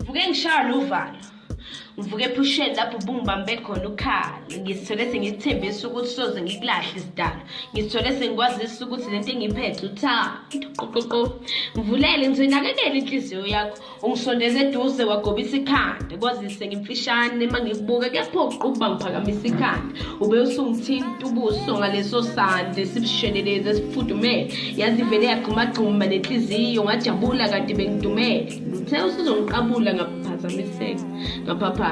Ngivuke ngishaya uvalo. Ngivuke ephusheni lapho bungibambe khona ukhala. Ngizithole sengithembisa ukuthi soze ngikulahle isidala. Ngizithole sengikwazisa ukuthi lento engiphethe uthando. Qoqoqo. Ngivulele ngizinakekele inhliziyo yakho. Ungisondeze eduze wagobisa ikhanda. Kwazise ngimfishane uma ngikubuka kuyaphoqa ukuba ngiphakamise ikhanda. Ube usungithinta ubuso ngaleso sande sibisheleleze sifudumele. Yazi vele yagqumagquma nenhliziyo ngajabula kanti bengidumele. Uthe usuzongiqabula ngaphazamiseka ngaphapha.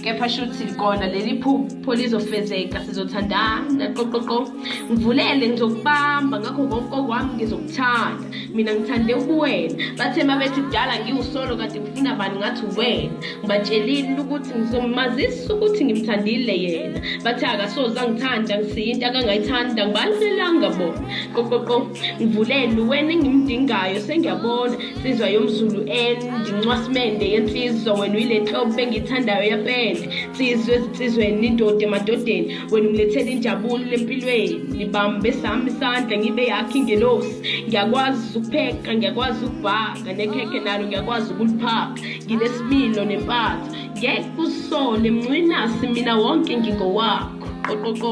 Kepha shuthi likona leli phupho lizofezeka sizothandana qoqoqo. Ngivulele ngizokubamba ngakho konke kwami ngizokuthanda. Mina ngithande ubuwena. Bathe mabethi kudala ngiwusolo kanti ngifuna bani ngathi uwena. Ngibatshelile ukuthi ngizomazisa ukuthi ngimthandile yena. Bathe akasoze angithanda ngisiyinto akangayithanda ngibalelanga bona. Qoqoqo. Ngivulele wena engimdingayo sengiyabona sizwa yomzulu ndincwasimende yensizwa wena uyile nhlobo engithandayo yapenda. Sizwe ezizweni indoda emadodeni wena umlethela injabulo empilweni. Libambe sami isandla ngibe yakhe ingelosi. Ngiyakwazi ukupheka ngiyakwazi ukubhaka nekhekhe nalo ngiyakwazi ukuliphaka. Nginesimilo nempatho ngeke usole mncwinasi mina wonke ngingowakho. Qoqoqo.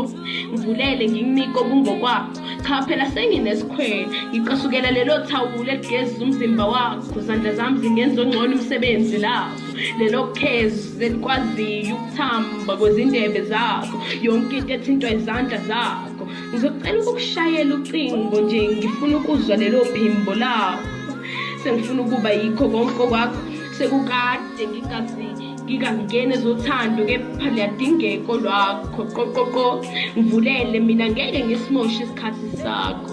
Ngivulele nginginike obungokwakho. Cha phela senginesikhwele ngiqasukela lelo thawula eligeza umzimba wakho. Izandla zami zingenza ongcono umsebenzi lapho. Lelo khezi elikwaziyo ukuthamba kwezindebe zakho. Yonke into ethintwa izandla zakho. Ngizokucela ukukushayela ucingo nje ngifuna ukuzwa lelo phimbo lakho. Sengifuna ukuba yikho konke kwakho. Sekukade ngingangena ezothando kepha liyadingeka lwakho. Qoqoqo. Ngivulele mina ngeke ngisimoshe isikhathi sakho.